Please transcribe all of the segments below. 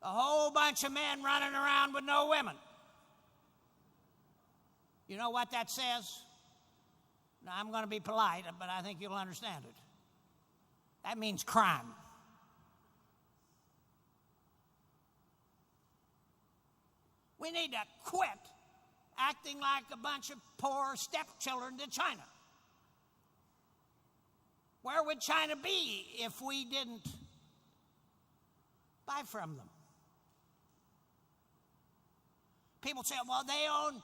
A whole bunch of men running around with no women. You know what that says? Now, I'm going to be polite, but I think you'll understand it. That means crime. We need to quit acting like a bunch of poor stepchildren to China. Where would China be if we didn't buy from them? People say, well, they own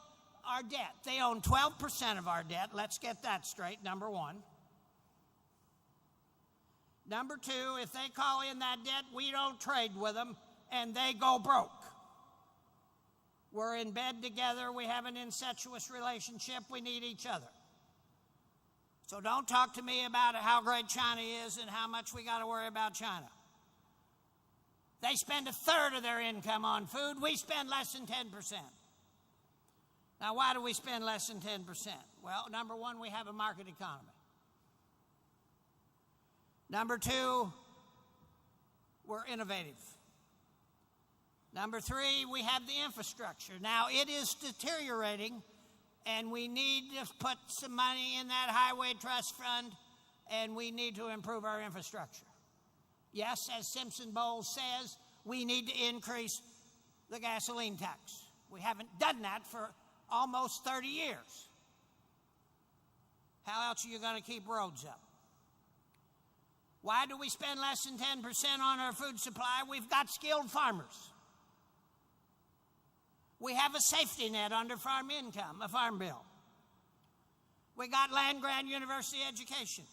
our debt. They own 12% of our debt. Let's get that straight, number one. Number two, if they call in that debt, we don't trade with them, and they go broke. We're in bed together. We have an incestuous relationship. We need each other. So don't talk to me about how great China is and how much we got to worry about China. They spend a third of their income on food. We spend less than 10%. Now, why do we spend less than 10%? Well, number one, we have a market economy. Number two, we're innovative. Number three, we have the infrastructure. Now, it is deteriorating, and we need to put some money in that highway trust fund, and we need to improve our infrastructure. Yes, as Simpson Bowles says, we need to increase the gasoline tax. We haven't done that for almost 30 years. How else are you going to keep roads up? Why do we spend less than 10% on our food supply? We've got skilled farmers. We have a safety net under farm income, a farm bill. We got land-grant university education.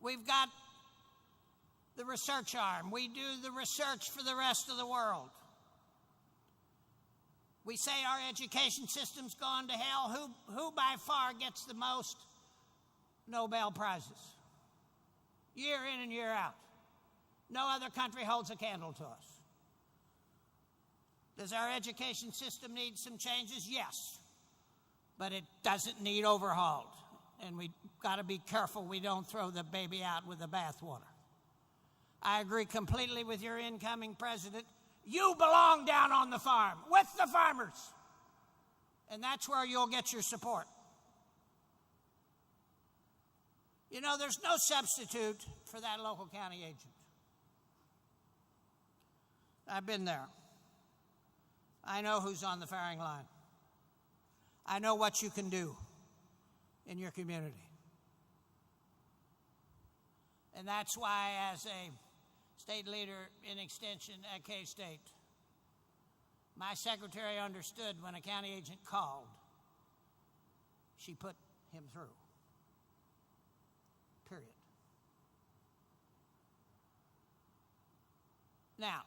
We've got the research arm. We do the research for the rest of the world. We say our education system's gone to hell. Who by far gets the most Nobel Prizes? Year in and year out. No other country holds a candle to us. Does our education system need some changes? Yes. But it doesn't need overhauled. And we've got to be careful we don't throw the baby out with the bathwater. I agree completely with your incoming president. You belong down on the farm with the farmers. And that's where you'll get your support. You know, there's no substitute for that local county agent. I've been there. I know who's on the firing line. I know what you can do in your community. And that's why, as a state leader in extension at K-State, my secretary understood when a county agent called, she put him through. Period. Now,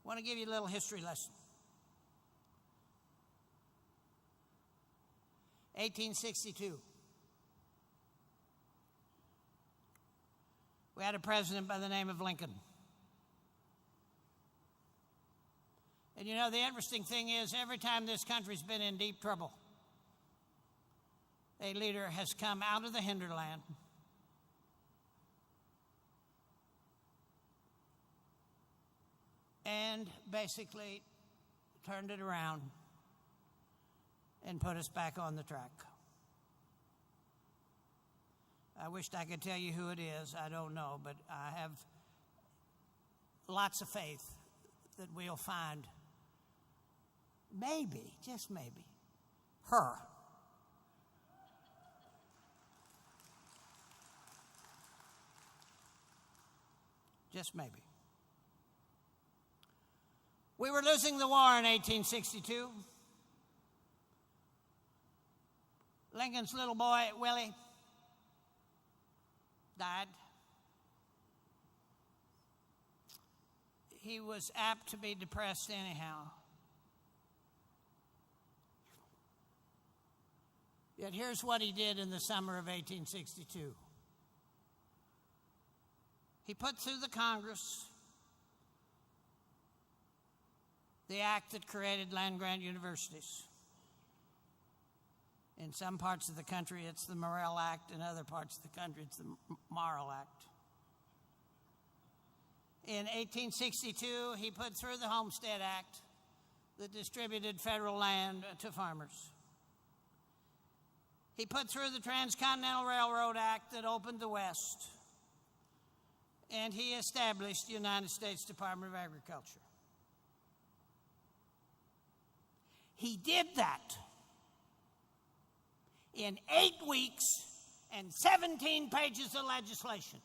I want to give you a little history lesson. 1862. We had a president by the name of Lincoln. And you know, the interesting thing is, every time this country's been in deep trouble, a leader has come out of the hinterland and basically turned it around and put us back on the track. I wished I could tell you who it is. I don't know, but I have lots of faith that we'll find maybe, just maybe, her. Just maybe. We were losing the war in 1862. Lincoln's little boy, Willie, died. He was apt to be depressed anyhow. Yet here's what he did in the summer of 1862. He put through the Congress the act that created land-grant universities. In some parts of the country, it's the Morrill Act. In other parts of the country, it's the Morrill Act. In 1862, he put through the Homestead Act that distributed federal land to farmers. He put through the Transcontinental Railroad Act that opened the West. And he established the United States Department of Agriculture. He did that in 8 weeks and 17 pages of legislation.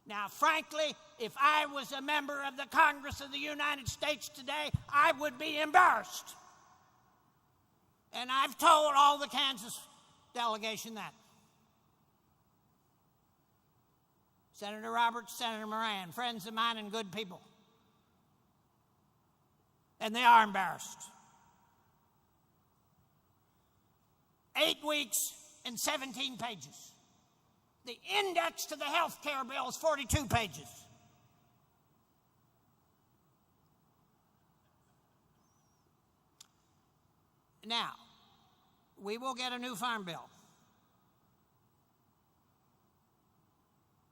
Now, frankly, if I was a member of the Congress of the United States today, I would be embarrassed. And I've told all the Kansas delegation that. Senator Roberts, Senator Moran, friends of mine and good people. And they are embarrassed. 8 weeks and 17 pages. The index to the health care bill is 42 pages. Now, we will get a new farm bill.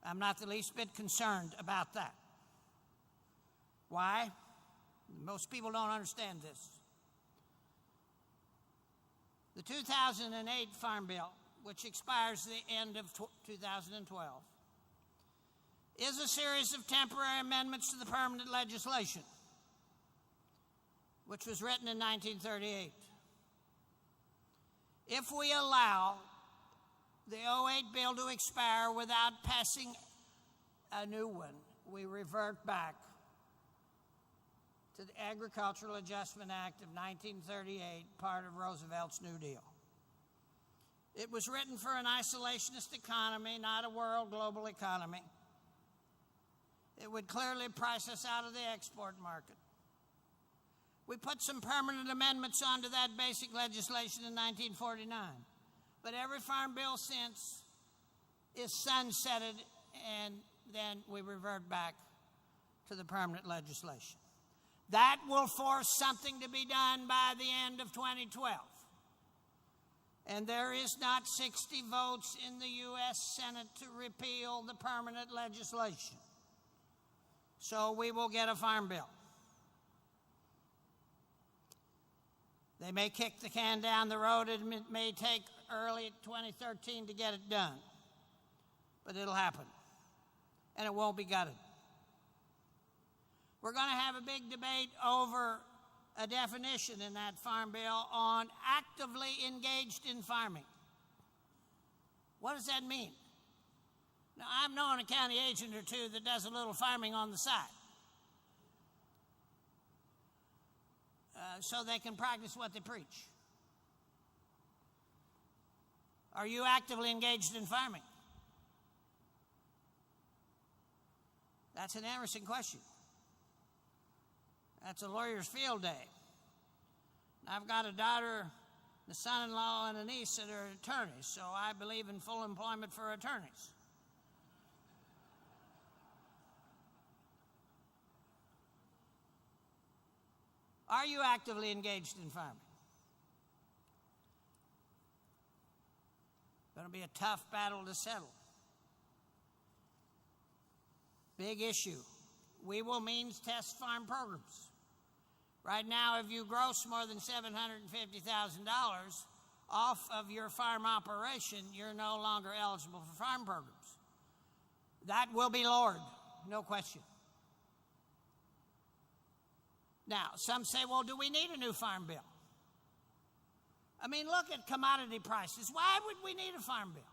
I'm not the least bit concerned about that. Why? Most people don't understand this. The 2008 Farm Bill, which expires the end of 2012, is a series of temporary amendments to the permanent legislation, which was written in 1938. If we allow the 2008 bill to expire without passing a new one, we revert back to the Agricultural Adjustment Act of 1938, part of Roosevelt's New Deal. It was written for an isolationist economy, not a world global economy. It would clearly price us out of the export market. We put some permanent amendments onto that basic legislation in 1949. But every farm bill since is sunsetted, and then we revert back to the permanent legislation. That will force something to be done by the end of 2012. And there is not 60 votes in the U.S. Senate to repeal the permanent legislation. So we will get a farm bill. They may kick the can down the road. It may take early 2013 to get it done. But it'll happen. And it won't be gutted. We're going to have a big debate over a definition in that farm bill on actively engaged in farming. What does that mean? Now, I've known a county agent or two that does a little farming on the side. So they can practice what they preach. Are you actively engaged in farming? That's an interesting question. That's a lawyer's field day. I've got a daughter, a son-in-law, and a niece that are attorneys, so I believe in full employment for attorneys. Are you actively engaged in farming? Going to be a tough battle to settle. Big issue. We will means test farm programs. Right now, if you gross more than $750,000 off of your farm operation, you're no longer eligible for farm programs. That will be lowered, no question. Now, some say, well, do we need a new farm bill? I mean, look at commodity prices. Why would we need a farm bill?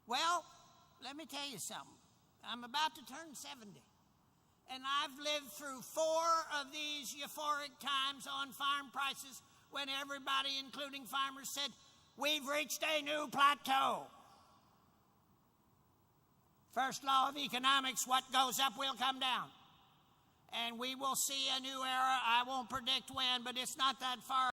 Well, let me tell you something. I'm about to turn 70. And I've lived through 4 of these euphoric times on farm prices when everybody, including farmers, said, we've reached a new plateau. First law of economics, what goes up will come down. And we will see a new era. I won't predict when, but it's not that far